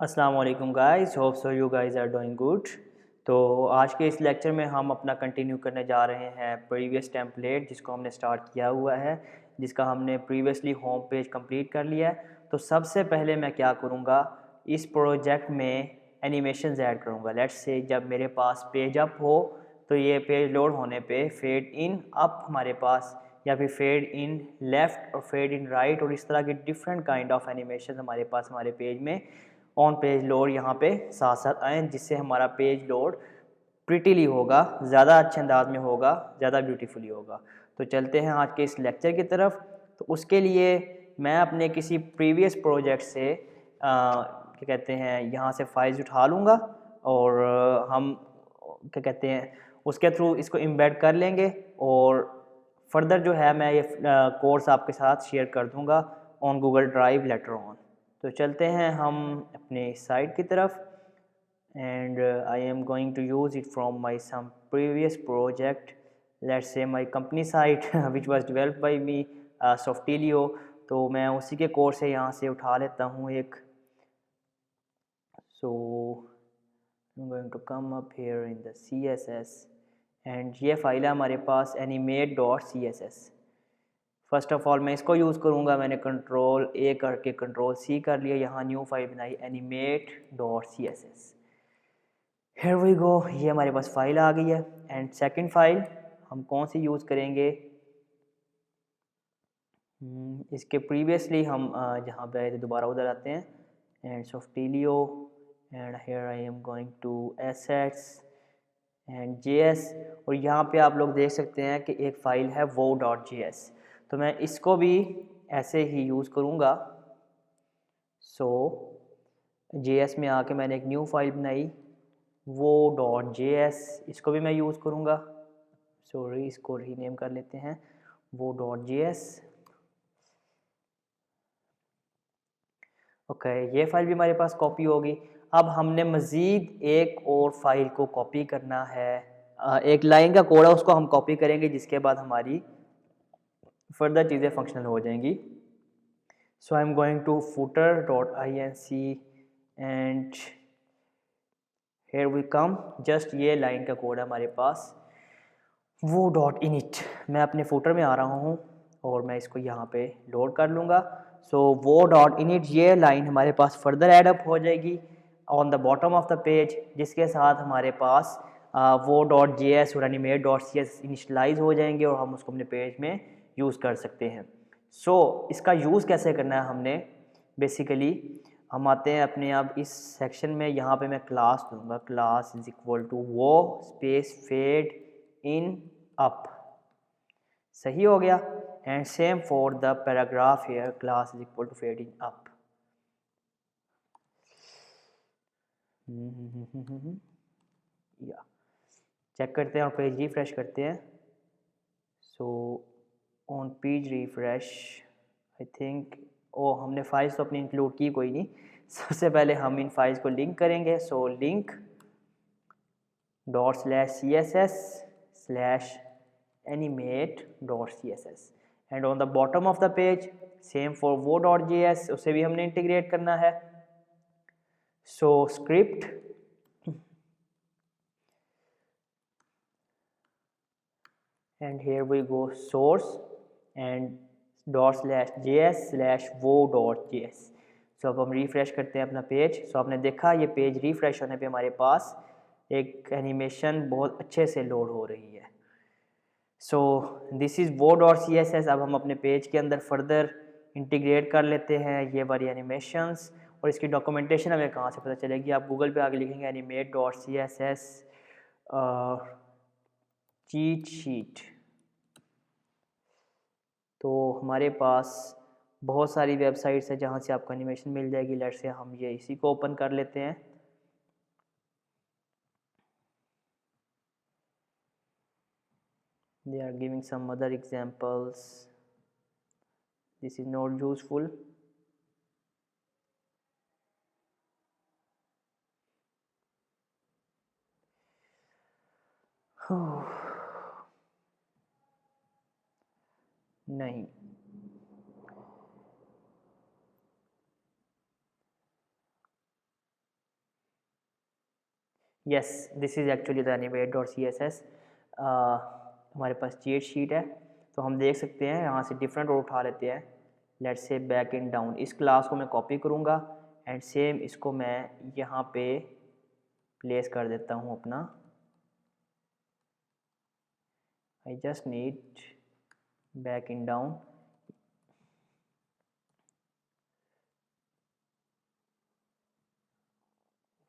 अस्सलाम वालेकुम guys, hope so you guys are doing good. तो आज के इस लेक्चर में हम अपना कंटिन्यू करने जा रहे हैं प्रीवियस टेम्पलेट जिसको हमने स्टार्ट किया हुआ है, जिसका हमने प्रीवियसली होम पेज कंप्लीट कर लिया है। तो सबसे पहले मैं क्या करूँगा, इस प्रोजेक्ट में एनिमेशंस ऐड करूँगा। लेट्स से जब मेरे पास पेज अप हो तो ये पेज लोड होने पे फेड इन अप हमारे पास, या फिर फेड इन लेफ़्ट और फेड इन राइट, और इस तरह के डिफरेंट काइंड ऑफ एनिमेशन हमारे पास हमारे पेज में ऑन पेज लोड यहाँ पे साथ साथ आए, जिससे हमारा पेज लोड प्रिटीली होगा, ज़्यादा अच्छे अंदाज में होगा, ज़्यादा ब्यूटीफुली होगा। तो चलते हैं आज के इस लेक्चर की तरफ। तो उसके लिए मैं अपने किसी प्रीवियस प्रोजेक्ट से क्या कहते हैं यहाँ से फाइल्स उठा लूँगा, और हम क्या कहते हैं उसके थ्रू इसको एम्बेड कर लेंगे, और फर्दर जो है मैं ये कोर्स आपके साथ शेयर कर दूँगा on Google drive letter on. तो चलते हैं हम अपने साइट की तरफ, and I am going to use it from my some previous project, let's say my company site which was developed by me Softilio. तो मैं उसी के कोर्स से यहाँ से उठा लेता हूँ एक। So I am going to come up here in the CSS, and ये फाइल है हमारे पास animate.css। फर्स्ट ऑफ ऑल मैं इसको यूज़ करूँगा। मैंने कंट्रोल ए करके कंट्रोल सी कर लिया, यहाँ न्यू फाइल बनाई animate.css। हियर वी गो, ये हमारे पास फाइल आ गई है। एंड सेकंड फाइल हम कौन सी यूज़ करेंगे, इसके प्रीवियसली हम जहाँ पे आए थे दोबारा उधर आते हैं, and Softilio, and here I am going to assets and JS। और यहाँ पे आप लोग देख सकते हैं कि एक फ़ाइल है wo.js, तो मैं इसको भी ऐसे ही यूज़ करूँगा। सो JS में आके मैंने एक न्यू फाइल बनाई wo.js, इसको भी मैं यूज़ करूँगा। सॉरी, इसको रीनेम कर लेते हैं wo.js। ओके, ये फाइल भी हमारे पास कॉपी होगी। अब हमने मज़ीद एक और फाइल को कॉपी करना है, एक लाइन का कोड है उसको हम कॉपी करेंगे, जिसके बाद हमारी फर्दर चीज़ें फंक्शनल हो जाएंगी। So I am going to footer.inc, and here we come. Just ये लाइन का कोड है हमारे पास wo.init। मैं अपने फूटर में आ रहा हूँ और मैं इसको यहाँ पे लोड कर लूँगा। सो wo.init ये लाइन हमारे पास फर्दर एडअप हो जाएगी on the bottom of the page, जिसके साथ हमारे पास wo.js और animate.cs इनिशलाइज हो जाएंगे, और हम उसको अपने पेज में यूज़ कर सकते हैं। सो इसका यूज़ कैसे करना है, हमने बेसिकली हम आते हैं अपने अब इस सेक्शन में, यहाँ पे मैं क्लास दूंगा, क्लास इज इक्वल टू वो स्पेस फेड इन अप। सही हो गया। And same for the paragraph here, class is equal to fade in up. या चेक करते हैं और पेज रिफ्रेश करते हैं। So on page refresh I think, oh हमने फाइल्स तो अपनी इंक्लूड की कोई नहीं। सबसे पहले हम इन फाइल्स को लिंक करेंगे। So link .css/animate.css, and on the bottom of the page same for wo.js, उसे भी हमने इंटीग्रेट करना है। So script and here we go source and .js/wo.js। So अब हम रिफ्रेश करते हैं अपना पेज। सो आपने देखा ये पेज रिफ्रेश होने पे हमारे पास एक एनिमेशन बहुत अच्छे से लोड हो रही है। सो दिस इज़ wo.css। अब हम अपने पेज के अंदर फर्दर इंटीग्रेट कर लेते हैं ये वाली एनिमेशंस, और इसकी डॉक्यूमेंटेशन हमें कहाँ से पता चलेगी। आप गूगल पे आके लिखेंगे animate.css चीट शीट, तो हमारे पास बहुत सारी वेबसाइट्स है जहाँ से आपको एनिमेशन मिल जाएगी। लेट्स से हम ये इसी को ओपन कर लेते हैं। They are giving some other examples. This is not useful. नहीं, yes, this is actually the animate.css। हमारे पास चीट शीट है, तो हम देख सकते हैं यहाँ से डिफरेंट रोल उठा लेते हैं। Let's say back and down, इस क्लास को मैं कॉपी करूँगा एंड सेम इसको मैं यहाँ पे प्लेस कर देता हूँ अपना। I just need back and down.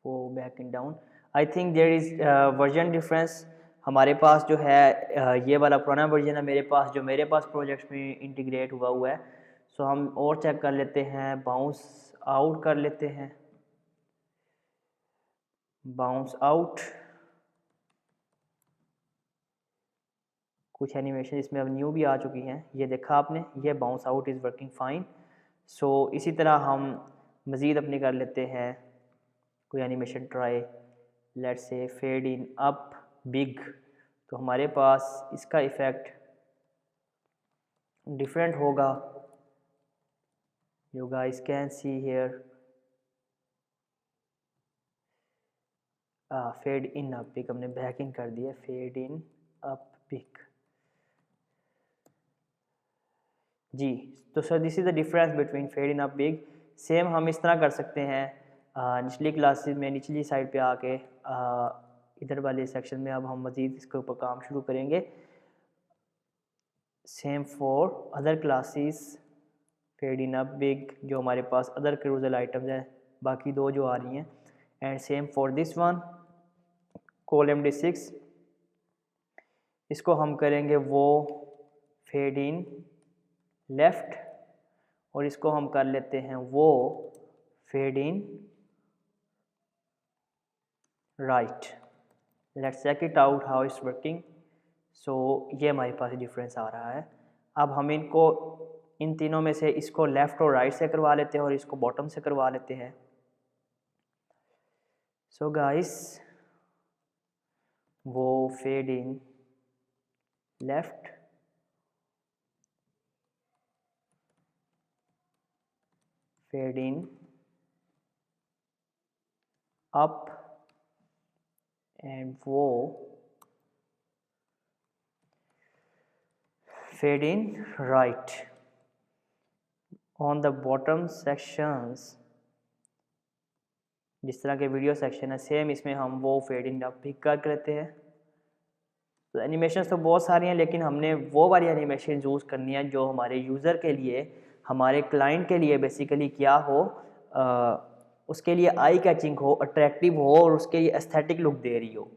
वो back and down, I think there is version difference. हमारे पास जो है ये वाला पुराना वर्जन है मेरे पास, जो मेरे पास प्रोजेक्ट्स में इंटीग्रेट हुआ है। सो हम और चेक कर लेते हैं, बाउंस आउट कर लेते हैं, बाउंस आउट। कुछ एनिमेशन इसमें अब न्यू भी आ चुकी हैं, ये देखा आपने, ये bounce out is working fine. So इसी तरह हम मज़ीद अपनी कर लेते हैं कोई animation try. Let's say fade in up big, तो हमारे पास इसका इफ़ेक्ट डिफरेंट होगा। You guys can see here, fade in up big हमने बैक इन कर दिया, फेड इन अप बिग जी। तो sir this is the difference between fade in up big. Same हम इस तरह कर सकते हैं निचली क्लासेस में, निचली साइड पे आके इधर वाले सेक्शन में अब हम मज़ीद इसके ऊपर काम शुरू करेंगे। Same for other classes, fade in up big जो हमारे पास अदर क्रूजल आइटम्स हैं, बाकी दो जो आ रही हैं। And same for this one column D6, इसको हम करेंगे वो फेड इन लेफ़्ट, और इसको हम कर लेते हैं वो fade in right. Let's check it out how it's working. So ये हमारे पास डिफरेंस आ रहा है। अब हम इनको इन तीनों में से इसको लेफ़्ट और राइट से करवा लेते हैं और इसको बॉटम से करवा लेते हैं। सो गाइस, वो fade in left, fade in up, and वो fade in right on the bottom sections. जिस तरह के वीडियो सेक्शन है सेम इसमें हम वो फेड इन अप भी कर लेते हैं। तो एनिमेशन तो बहुत सारी हैं, लेकिन हमने वो वाली एनिमेशन यूज़ करनी है जो हमारे यूज़र के लिए, हमारे क्लाइंट के लिए बेसिकली क्या हो, उसके लिए आई कैचिंग हो, अट्रैक्टिव हो और उसके लिए एस्थेटिक लुक दे रही हो।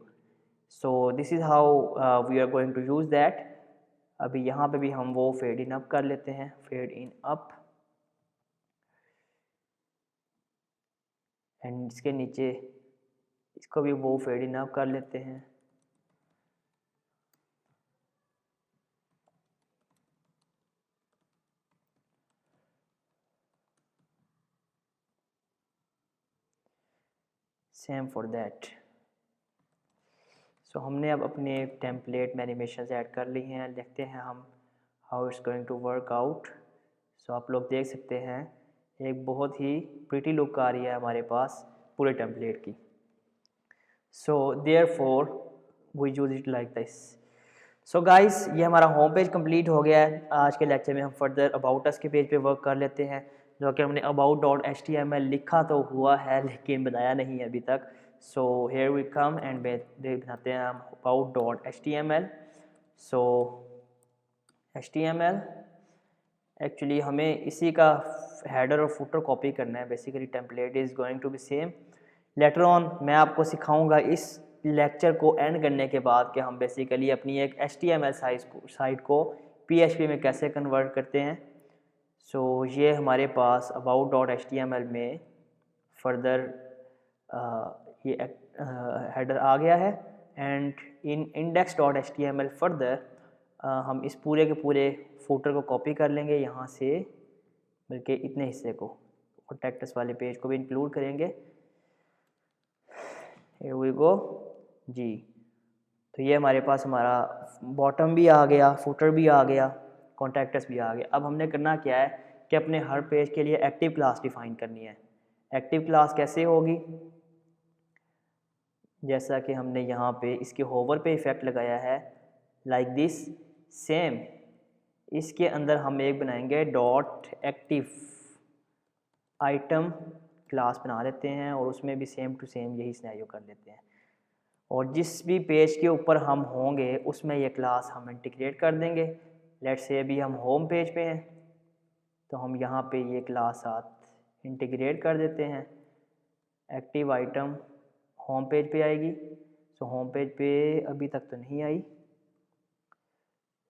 So this is how we are going to use that. अभी यहाँ पे भी हम वो फेड इन अप कर लेते हैं, फेड इन अप, एंड इसके नीचे इसको भी वो फेड इन अप कर लेते हैं। Same for that. सो हमने अब अपने टेम्पलेट में एनिमेशन ऐड कर ली हैं, देखते हैं हम how it's going to work out. So आप लोग देख सकते हैं एक बहुत ही प्रिटी लुक आ रही है हमारे पास पूरे टेम्पलेट की। So therefore we use it like this. So guys, ये हमारा होम पेज कंप्लीट हो गया है। आज के लेक्चर में हम फर्दर अबाउट अस के पेज पे वर्क कर लेते हैं, जो कि हमने about.html लिखा तो हुआ है लेकिन बनाया नहीं है अभी तक। So here we come and बनाते हैं हम about.html। सो HTML एक्चुअली हमें इसी का हेडर और फुटर कॉपी करना है। Basically template is going to be same. Later on मैं आपको सिखाऊंगा इस लेक्चर को एंड करने के बाद कि हम बेसिकली अपनी एक HTML साइट को PHP में कैसे कन्वर्ट करते हैं। सो ये हमारे पास about.html में फर्दर ये हेडर आ गया है, एंड इन index.html फर्दर हम इस पूरे के पूरे फुटर को कॉपी कर लेंगे यहाँ से, बल्कि इतने हिस्से को और टेक्स्ट वाले पेज को भी इंक्लूड करेंगे। Here we go जी। तो ये हमारे पास हमारा बॉटम भी आ गया, फुटर भी आ गया, कॉन्टैक्ट्स भी आ गया। अब हमने करना क्या है कि अपने हर पेज के लिए एक्टिव क्लास डिफाइन करनी है। एक्टिव क्लास कैसे होगी, जैसा कि हमने यहाँ पे इसके होवर पे इफ़ेक्ट लगाया है, लाइक दिस सेम इसके अंदर हम एक बनाएंगे डॉट एक्टिव आइटम क्लास बना लेते हैं और उसमें भी सेम टू सेम यही सिनेरियो कर लेते हैं। और जिस भी पेज के ऊपर हम होंगे उसमें ये क्लास हम इंटीग्रेट कर देंगे। लेट्स से अभी हम होम पेज पे हैं तो हम यहाँ पे ये क्लास साथ इंटीग्रेट कर देते हैं। एक्टिव आइटम होम पेज पे आएगी। सो होम पेज पे अभी तक तो नहीं आई,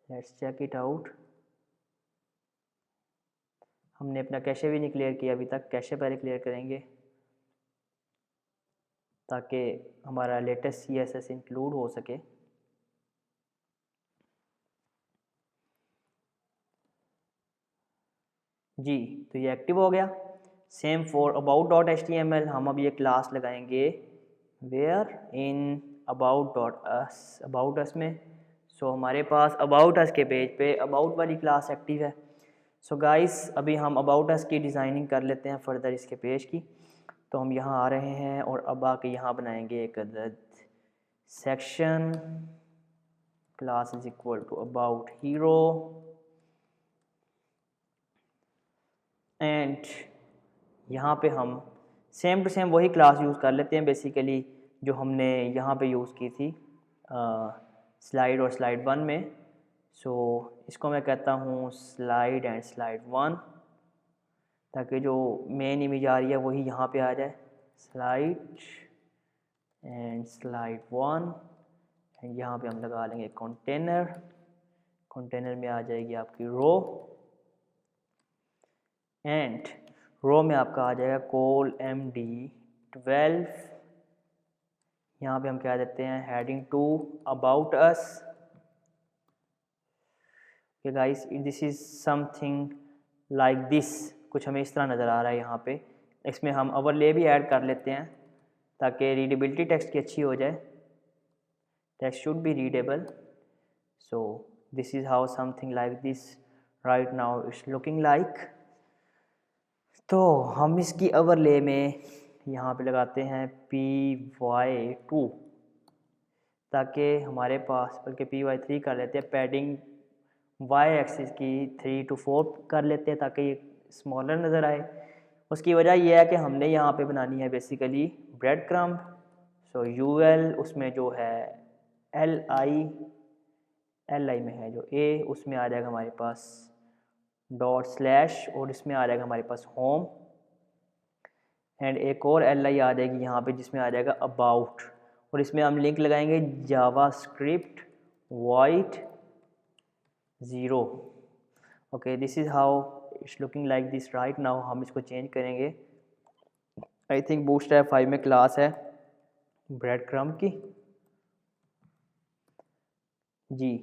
लेट्स चेक इट आउट। हमने अपना कैशे भी नहीं क्लियर किया अभी तक, कैशे पहले क्लियर करेंगे ताकि हमारा लेटेस्ट CSS इंक्लूड हो सके। जी, तो ये एक्टिव हो गया। सेम फॉर about.html, हम अब ये क्लास लगाएंगे वेयर इन about us में। सो हमारे पास about us के पेज पे about वाली क्लास एक्टिव है। सो गाइस अभी हम about us की डिज़ाइनिंग कर लेते हैं फर्दर इसके पेज की। तो हम यहाँ आ रहे हैं और अब आके यहाँ बनाएंगे एक अदद section class is equal to about hero and यहाँ पे हम सेम टू सेम वही क्लास यूज़ कर लेते हैं बेसिकली जो हमने यहाँ पे यूज़ की थी स्लाइड और स्लाइड 1 में। सो इसको मैं कहता हूँ स्लाइड एंड स्लाइड 1 ताकि जो मेन इमेज आ रही है वही यहाँ पे आ जाए। स्लाइड एंड स्लाइड 1 एंड यहाँ पे हम लगा लेंगे कंटेनर। कंटेनर में आ जाएगी आपकी रो एंड रो में आपका आ जाएगा कॉल MD12। यहाँ पे हम क्या देते हैं heading to about us. Guys this is something like this, कुछ हमें इस तरह नज़र आ रहा है यहाँ पे। इसमें हम ओवरले भी ऐड कर लेते हैं ताकि रीडेबिलिटी टेक्स्ट की अच्छी हो जाए। Text should be readable. So this is how something like this right now it's looking like. तो हम इसकी ओवरले में यहाँ पे लगाते हैं PY2 ताकि हमारे पास, बल्कि PY3 कर लेते हैं, पैडिंग Y एक्सिस की 3 to 4 कर लेते हैं ताकि ये स्मॉलर नज़र आए। उसकी वजह यह है कि हमने यहाँ पे बनानी है बेसिकली ब्रेड क्रम्ब। सो UL उसमें जो है LI में है जो A, उसमें आ जाएगा हमारे पास ./ और इसमें आ जाएगा हमारे पास होम एंड एक और LI आ जाएगी यहाँ पे जिसमें आ जाएगा अबाउट और इसमें हम लिंक लगाएंगे JavaScript void 0। Okay, this is how it's looking like this right now. हम इसको चेंज करेंगे। आई थिंक बूटस्ट्रैप 5 में क्लास है ब्रेड क्रम्ब की। जी,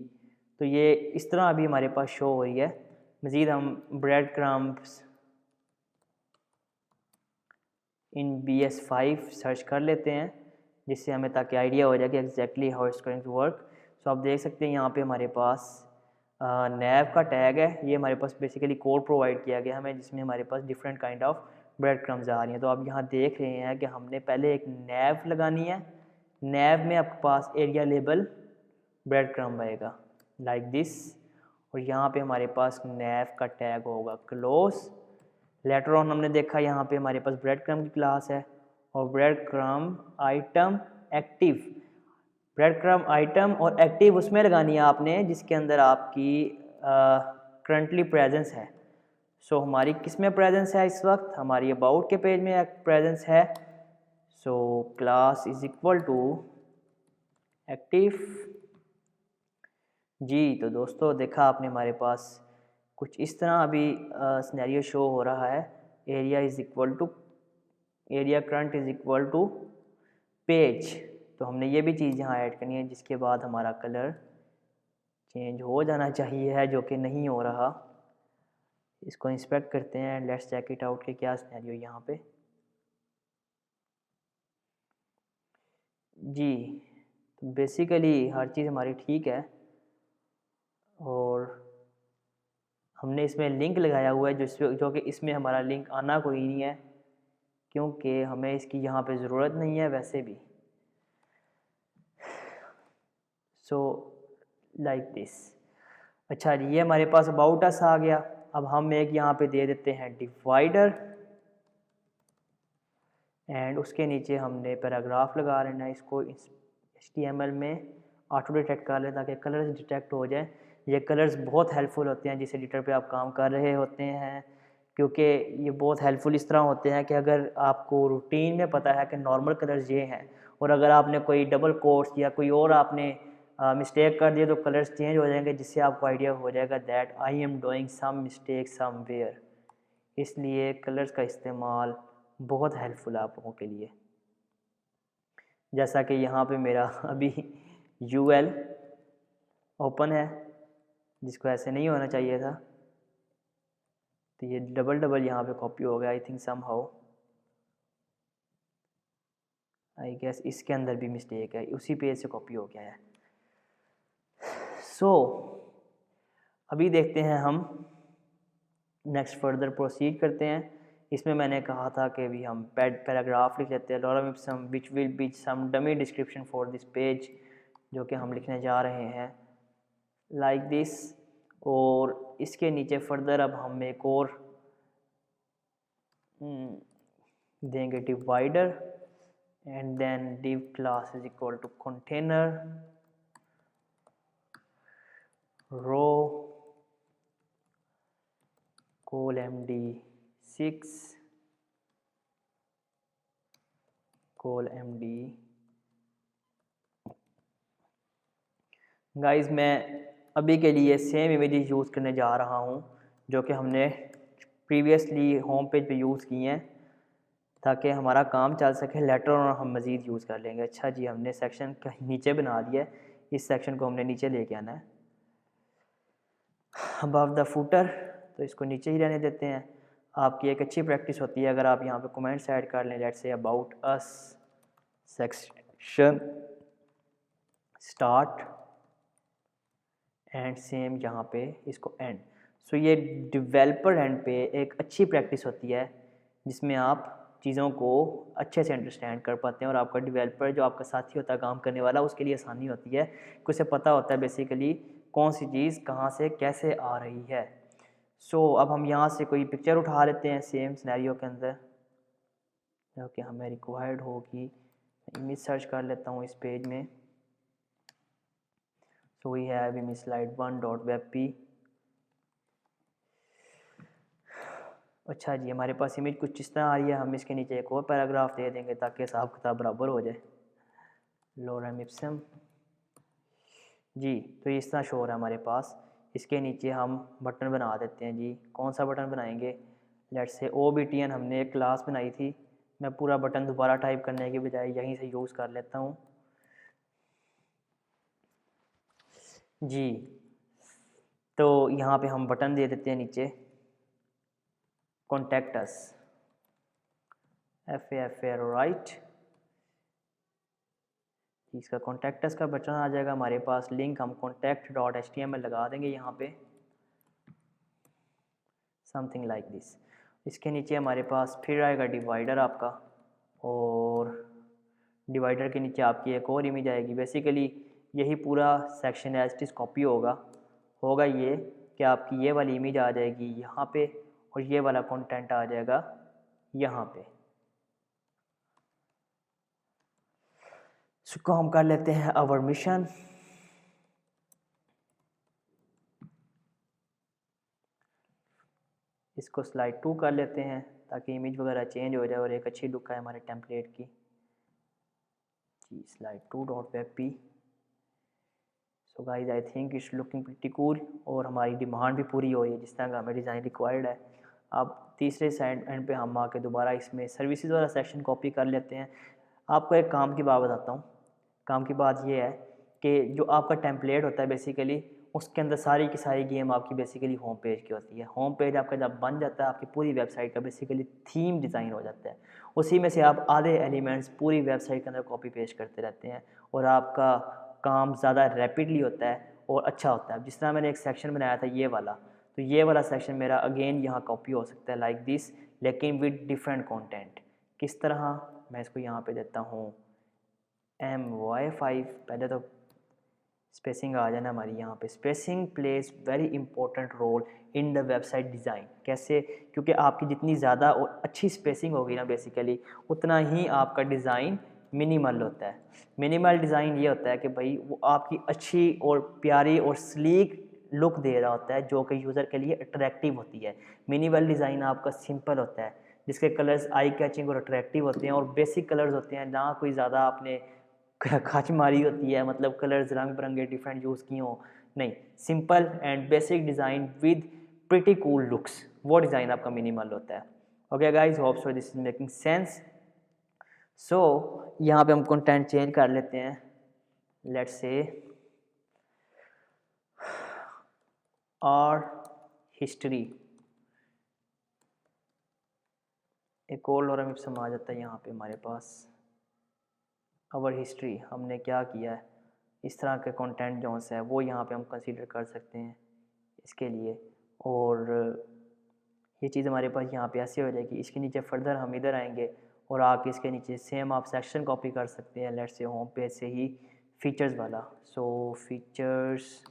तो ये इस तरह अभी हमारे पास शो हो रही है। मज़ीद हम ब्रेड क्रम्ब्स इन BS5 सर्च कर लेते हैं जिससे हमें ताकि आइडिया हो जाए कि exactly how it's going to work. So आप देख सकते हैं यहाँ पे हमारे पास नैव का टैग है। ये हमारे पास बेसिकली कोड प्रोवाइड किया गया हमें जिसमें हमारे पास different kind of breadcrumbs आ रही हैं। तो आप यहाँ देख रहे हैं कि हमने पहले एक नैव लगानी है। नैव में आपके पास एरिया लेबल ब्रेड क्रम्ब आएगा लाइक दिस और यहाँ पे हमारे पास नैव का टैग होगा क्लोज। लेटर ऑन हमने देखा यहाँ पे हमारे पास ब्रेड क्रम्ब की क्लास है और bread crumb item active. Bread crumb item और एक्टिव उसमें लगानी है आपने जिसके अंदर आपकी करंटली प्रेजेंस है। सो हमारी किस में प्रेजेंस है इस वक्त? हमारी अबाउट के पेज में प्रेजेंस है। So class is equal to active. जी, तो दोस्तों देखा आपने हमारे पास कुछ इस तरह अभी सिनेरियो शो हो रहा है। Area is equal to area current is equal to page. तो हमने ये भी चीज़ यहाँ ऐड करनी है जिसके बाद हमारा कलर चेंज हो जाना चाहिए है जो कि नहीं हो रहा। इसको इंस्पेक्ट करते हैं, लेट्स चेक इट आउट कि क्या सिनेरियो यहाँ पे। जी, तो बेसिकली हर चीज़ हमारी ठीक है और हमने इसमें लिंक लगाया हुआ है जो कि इसमें हमारा लिंक आना कोई नहीं है क्योंकि हमें इसकी यहाँ पे ज़रूरत नहीं है वैसे भी। So like this. अच्छा जी, ये हमारे पास अबाउट अस आ गया। अब हम एक यहाँ पे दे देते हैं डिवाइडर एंड उसके नीचे हमने पैराग्राफ लगा लेना है। इसको HTML में ऑटो डिटेक्ट कर लें ताकि कलर्स डिटेक्ट हो जाएं। ये कलर्स बहुत हेल्पफुल होते हैं जिस एडिटर पे आप काम कर रहे होते हैं, क्योंकि ये बहुत हेल्पफुल इस तरह होते हैं कि अगर आपको रूटीन में पता है कि नॉर्मल कलर्स ये हैं और अगर आपने कोई डबल कोट्स या कोई और आपने मिस्टेक कर दिया तो कलर्स चेंज हो जाएंगे, जिससे आपको आइडिया हो जाएगा that I am doing some mistake somewhere. इसलिए कलर्स का इस्तेमाल बहुत हेल्पफुल है आप लोगों के लिए। जैसा कि यहाँ पे मेरा अभी UL ओपन है, जिसको ऐसे नहीं होना चाहिए था, तो ये डबल यहाँ पे कॉपी हो गया। I think somehow, I guess इसके अंदर भी मिस्टेक है, उसी पेज से कॉपी हो गया है। सो अभी देखते हैं हम नेक्स्ट फर्दर प्रोसीड करते हैं। इसमें मैंने कहा था कि भी हम पैराग्राफ लिख लेते हैं, lorem ipsum which will be some dummy description for this page, जो कि हम लिखने जा रहे हैं लाइक दिस। और इसके नीचे फर्दर अब हम एक और देंगे divider and then div class is equal to container row col MD6 col MD। Guys मैं अभी के लिए सेम इमेजेस यूज़ करने जा रहा हूँ जो कि हमने प्रीवियसली होम पेज पे यूज़ किए हैं, ताकि हमारा काम चल सके। लेटर और हम मज़ीद यूज़ कर लेंगे। अच्छा जी, हमने सेक्शन का नीचे बना दिया है, इस सेक्शन को हमने नीचे लेके आना है अबव द फुटर, तो इसको नीचे ही रहने देते हैं। आपकी एक अच्छी प्रैक्टिस होती है अगर आप यहाँ पे कमेंट्स ऐड कर लें, let's say about us section start and same यहाँ पे इसको एंड। सो ये डेवलपर एंड पे एक अच्छी प्रैक्टिस होती है जिसमें आप चीज़ों को अच्छे से अंडरस्टैंड कर पाते हैं और आपका डेवलपर जो आपका साथी होता है काम करने वाला, उसके लिए आसानी होती है कि उसे पता होता है बेसिकली कौन सी चीज़ कहाँ से कैसे आ रही है। सो अब हम यहाँ से कोई पिक्चर उठा लेते हैं सेम सिनेरियो के अंदर, जो कि हमें रिक्वायर्ड होगी। इमेज सर्च कर लेता हूँ इस पेज में। So we have image slide 1.webp। अच्छा जी, हमारे पास इमेज कुछ इस तरह आ रही है। हम इसके नीचे एक और पैराग्राफ दे देंगे ताकि हिसाब किताब बराबर हो जाए। लॉरम इप्सम जी, तो इस तरह शो हो रहा है हमारे पास। इसके नीचे हम बटन बना देते हैं जी। कौन सा बटन बनाएंगे? लेट्स से OBTN हमने एक क्लास बनाई थी। मैं पूरा बटन दोबारा टाइप करने के बजाय यहीं से यूज़ कर लेता हूँ जी। तो यहाँ पे हम बटन दे देते हैं नीचे कॉन्टैक्ट अस FAFA राइट। इसका कॉन्टैक्ट अस का बटन आ जाएगा हमारे पास। लिंक हम contact.html लगा देंगे यहाँ पे, समथिंग लाइक दिस। इसके नीचे हमारे पास फिर आएगा डिवाइडर आपका, और डिवाइडर के नीचे आपकी एक और इमेज आएगी। बेसिकली यही पूरा section as it is copy होगा ये कि आपकी ये वाली इमेज आ जाएगी यहाँ पे और ये वाला कंटेंट आ जाएगा यहाँ पे। इसको हम कर लेते हैं आवर मिशन। इसको स्लाइड 2 कर लेते हैं ताकि इमेज वगैरह चेंज हो जाए और एक अच्छी लुक आए हमारे टेम्पलेट की जी। Slide 2.webp। So guys I think it's looking pretty cool और हमारी डिमांड भी पूरी हो रही है जिस तरह का हमें डिज़ाइन रिक्वायर्ड है। अब तीसरे साइड एंड पे हम आके दोबारा इसमें सर्विसेज वाला सेक्शन कॉपी कर लेते हैं। आपको एक काम की बात बताता हूँ। काम की बात ये है कि जो आपका टेम्पलेट होता है बेसिकली उसके अंदर सारी की सारी गेम आपकी बेसिकली होम पेज की होती है। होम पेज आपका जब बन जाता है आपकी पूरी वेबसाइट का बेसिकली थीम डिज़ाइन हो जाता है। उसी में से आप आधे एलिमेंट्स पूरी वेबसाइट के अंदर कॉपी पेस्ट करते रहते हैं और आपका काम ज़्यादा रैपिडली होता है और अच्छा होता है। जिस तरह मैंने एक सेक्शन बनाया था ये वाला, तो ये वाला सेक्शन मेरा अगेन यहाँ कॉपी हो सकता है लाइक दिस, लेकिन विद डिफरेंट कंटेंट। किस तरह? मैं इसको यहाँ पे देता हूँ MY5। पहले तो स्पेसिंग आ जाना हमारी यहाँ पे। Spacing plays very important role in the website design. कैसे? क्योंकि आपकी जितनी ज़्यादा और अच्छी स्पेसिंग होगी ना बेसिकली, उतना ही आपका डिज़ाइन मिनिमल होता है। मिनिमल डिज़ाइन ये होता है कि भाई वो आपकी अच्छी और प्यारी और स्लीक लुक दे रहा होता है, जो कि यूज़र के लिए अट्रैक्टिव होती है। मिनिमल डिज़ाइन आपका सिंपल होता है, जिसके कलर्स आई कैचिंग और अट्रैक्टिव होते हैं, और बेसिक कलर्स होते हैं, ना कोई ज़्यादा आपने खाच मारी होती है, मतलब कलर्स रंग बिरंगे डिफरेंट यूज़ किए हों, नहीं। Simple and basic design with pretty cool looks, वो डिज़ाइन आपका मिनिमल होता है। Okay guys, hope so this is making sense. So यहाँ पे हम कंटेंट चेंज कर लेते हैं। लेट्स से और हिस्ट्री, एक और लॉरम इप्सम आ जाता है यहाँ पे हमारे पास। आवर हिस्ट्री, हमने क्या किया है, इस तरह के कंटेंट जो है वो यहाँ पे हम कंसीडर कर सकते हैं इसके लिए। और ये चीज़ हमारे पास यहाँ पे ऐसे हो जाएगी। इसके नीचे फर्दर हम इधर आएंगे और आके इसके नीचे सेम आप सेक्शन कॉपी कर सकते हैं। लेट्स से होम पेज से ही फीचर्स वाला। So features,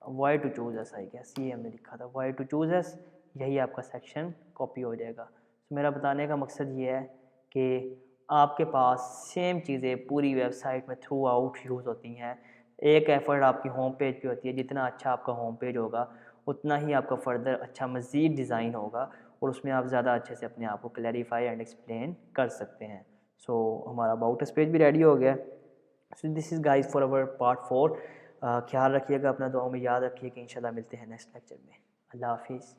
why to choose us, I guess ये हमने लिखा था, वाई टू चूज एस, यही आपका सेक्शन कॉपी हो जाएगा। तो मेरा बताने का मकसद ये है कि आपके पास सेम चीज़ें पूरी वेबसाइट में थ्रू आउट यूज़ होती हैं। एक एफ़र्ट आपकी होम पेज पे होती है, जितना अच्छा आपका होम पेज होगा उतना ही आपका फर्दर अच्छा मज़ीद डिज़ाइन होगा, और उसमें आप ज़्यादा अच्छे से अपने आप को क्लैरिफाई एंड एक्सप्लेन कर सकते हैं। सो हमारा अबाउट अस पेज भी रेडी हो गया। सो this is guys for our part 4। ख्याल रखिएगा अपना, दुआओं में याद रखिए कि इंशाल्लाह मिलते हैं नेक्स्ट लेक्चर में। अल्लाह हाफिज़।